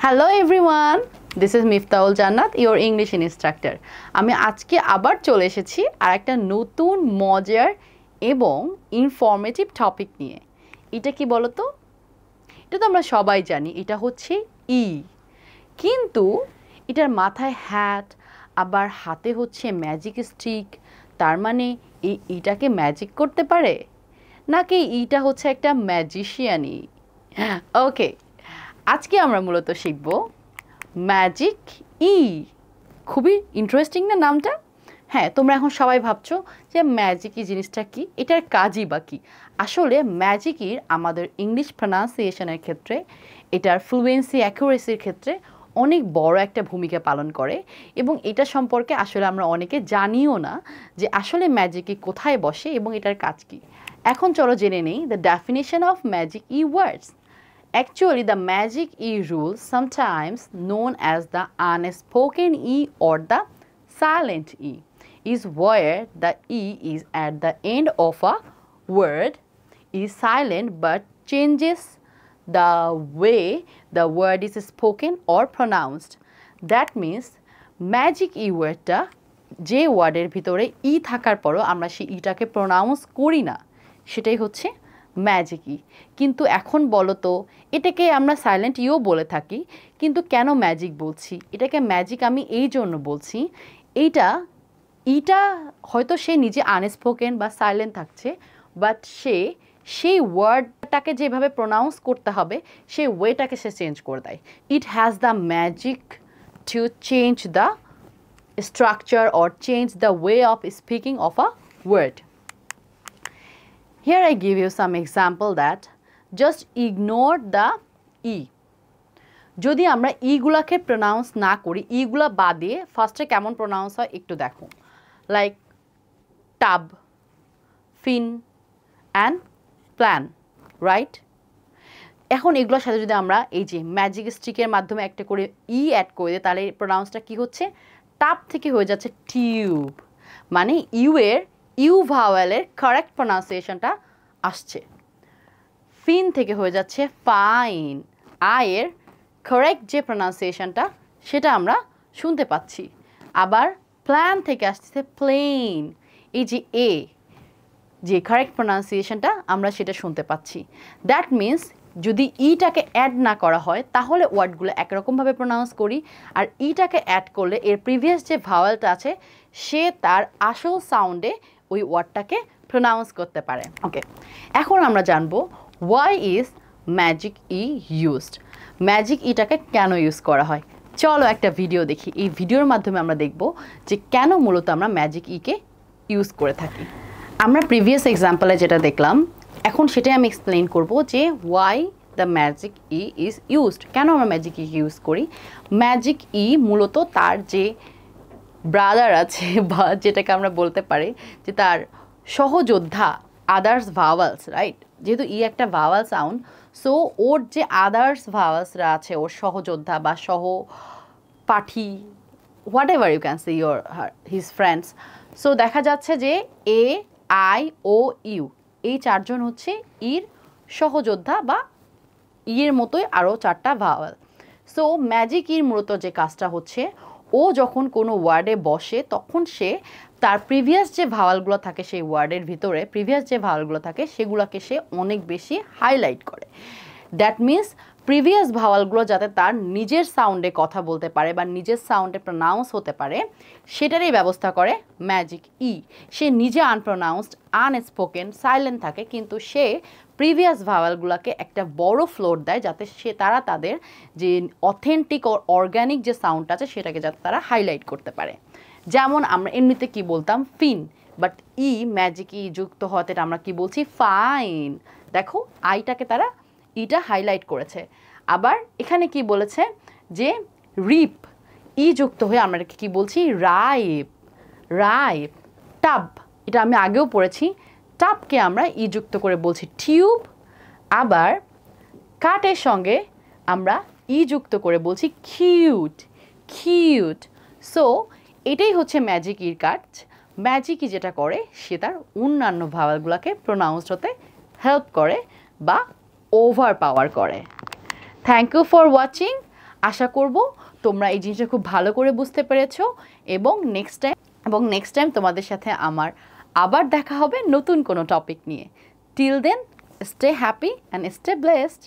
Hello everyone, this is Miftaul Jannat, your English instructor. আমি আজকে আবার চলে এসেছি আর একটা নতুন মজার এবং ইনফরমেটিভ টপিক নিয়ে। এটা কি বলো তো? এটা তো আমরা সবাই জানি, এটা হচ্ছে ই। কিন্তু এটার মাথায় হ্যাট, আবার হাতে হচ্ছে ম্যাজিক স্টিক। তার মানে এই ইটাকে ম্যাজিক করতে পারে, নাকি ইটা হচ্ছে একটা ম্যাজিশিয়ানই? ওকে, আজকে আমরা মূলত শিখব ম্যাজিক ই। খুবই ইন্টারেস্টিং না নামটা? হ্যাঁ, তোমরা এখন সবাই ভাবছো যে ম্যাজিক ই জিনিসটা কি, এটার কাজই বা কী। আসলে ম্যাজিক ইর আমাদের ইংলিশ প্রনাউন্সিয়েশনের ক্ষেত্রে, এটার ফ্লুয়েন্সি অ্যাকুরেসির ক্ষেত্রে অনেক বড় একটা ভূমিকা পালন করে এবং এটা সম্পর্কে আসলে আমরা অনেকে জানিও না যে আসলে ম্যাজিক ই কোথায় বসে এবং এটার কাজ কী। এখন চলো জেনে নেই the definition of magic E words. Actually, the magic E rule, sometimes known as the unspoken E or the silent E, is where the E is at the end of a word, is silent but changes the way the word is spoken or pronounced. That means magic E wordটা যে ওয়ার্ডের ভিতরে ই থাকার পরও আমরা সেই ইটাকে pronounce করি না, সেটাই হচ্ছে ম্যাজিক ই। কিন্তু এখন বলো তো, এটাকে আমরা সাইলেন্ট ইও বলে থাকি, কিন্তু কেন ম্যাজিক বলছি? এটাকে ম্যাজিক আমি এই জন্য বলছি, ইটা হয়তো সে নিজে আনস্পোকেন বা সাইলেন্ট থাকছে, বাট সেই ওয়ার্ডটাকে যেভাবে প্রনাউন্স করতে হবে সেই ওয়েটাকে সে চেঞ্জ করে দেয়। It has the magic to change the structure or change the way of speaking of a word. Here I give you some example that just ignore the E. যদি আমরা ইগুলাকে pronounce না করি, ইগুলা বাদে ফার্স্টে কেমন প্রনাউন্স হয় একটু দেখো, like tub, fin and plan, right? এখন এগুলোর সাথে যদি আমরা এই যে ম্যাজিক স্টিকের মাধ্যমে একটা করে ই অ্যাড করে দিই, তাহলে প্রনাউন্সটা কী হচ্ছে? টাপ থেকে হয়ে যাচ্ছে টিউব। মানে ইউ ভাওয়েলের কারেক্ট প্রনাউন্সিয়েশনটা আসছে। ফিন থেকে হয়ে যাচ্ছে ফাইন, আয়ের কারেক্ট যে প্রনাউন্সিয়েশনটা সেটা আমরা শুনতে পাচ্ছি। আবার প্ল্যান থেকে আসছে প্লেন, এই যে এ যে কারেক্ট প্রনাউন্সিয়েশনটা আমরা সেটা শুনতে পাচ্ছি। দ্যাট মিন্স যদি ইটাকে অ্যাড না করা হয় তাহলে ওয়ার্ডগুলো একরকমভাবে প্রনাউন্স করি, আর ইটাকে অ্যাড করলে এর প্রিভিয়াস যে ভাওয়েলটা আছে সে তার আসল সাউন্ডে ওই ওয়ার্ডটাকে প্রনাউন্স করতে পারে। ওকে, এখন আমরা জানবো why is magic e used. Magic ইটাকে কেন ইউজ করা হয়? চলো একটা ভিডিও দেখি। এই ভিডিওর মাধ্যমে আমরা দেখব যে কেন মূলত আমরা ম্যাজিক ইকে ইউজ করে থাকি। আমরা প্রিভিয়াস এক্সাম্পলে যেটা দেখলাম, এখন সেটাই আমি এক্সপ্লেইন করব যে why the magic e is used, কেন আমরা ম্যাজিক ই ইউজ করি। ম্যাজিক ই মূলত তার যে ব্রাদার আছে বা যেটাকে আমরা বলতে পারি যে তার সহযোদ্ধা, আদার্স ভাওয়ালস, রাইট? যেহেতু ই একটা ভাওয়াল সাউন্ড, সো ওর যে আদার্স ভাওয়ালসরা আছে, ওর সহযোদ্ধা বা সহপাঠী, whatever you can say his friends. So দেখা যাচ্ছে যে এ, আই, ও, ইউ এই চারজন হচ্ছে ইর সহযোদ্ধা বা ইয়ের মতোই আরও চারটা ভাওয়াল। সো ম্যাজিক ইর মূলত যে কাজটা হচ্ছে, ও যখন কোনো ওয়ার্ডে বসে তখন সে তার প্রিভিয়াস যে ভাওয়ালগুলো থাকে সেই ওয়ার্ডের ভিতরে প্রিভিয়াস যে ভাওয়ালগুলো থাকে সেগুলোকে সে অনেক বেশি হাইলাইট করে। দ্যাট মিন্স প্রিভিয়াস ভাওয়ালগুলো যাতে তার নিজের সাউন্ডে কথা বলতে পারে বা নিজের সাউন্ডে প্রনাউন্স হতে পারে সেটারই ব্যবস্থা করে ম্যাজিক ই। সে নিজে আনপ্রনাউন্সড, আনস্পোকেন, সাইলেন্ট থাকে, কিন্তু সে প্রিভিয়াস ভাওয়ালগুলোকে একটা বড় ফ্লোর দেয় যাতে তারা তাদের যে অথেন্টিক ও অর্গ্যানিক যে সাউন্ডটা আছে সেটাকে যাতে তারা হাইলাইট করতে পারে। যেমন আমরা এমনিতে কি বলতাম ফিন, বাট ই ম্যাজিক ই যুক্ত হতে আমরা কি বলছি ফাইন। দেখো আইটাকে তারা ইটা হাইলাইট করেছে। আবার এখানে কি বলেছে যে রিপ, ই যুক্ত হয়ে আমরা কি বলছি রাইপ, রাইপ। টাব, এটা আমি আগেও পড়েছি, টাবকে আমরা ই যুক্ত করে বলছি টিউব। আবার কাটের সঙ্গে আমরা ই যুক্ত করে বলছি কিউট, কিউট। সো এটাই হচ্ছে ম্যাজিক ইর কাজ। ম্যাজিক ই যেটা করে সে তার অন্যান্য ভাওয়ালগুলোকে প্রনাউন্সড হতে হেল্প করে বা ওভার পাওয়ার করে। Thank you for watching. আশা করব তোমরা এই জিনিসটা খুব ভালো করে বুঝতে পেরেছো এবং নেক্সট টাইম তোমাদের সাথে আমার আবার দেখা হবে নতুন কোনো টপিক নিয়ে। Till then, stay happy and stay blessed.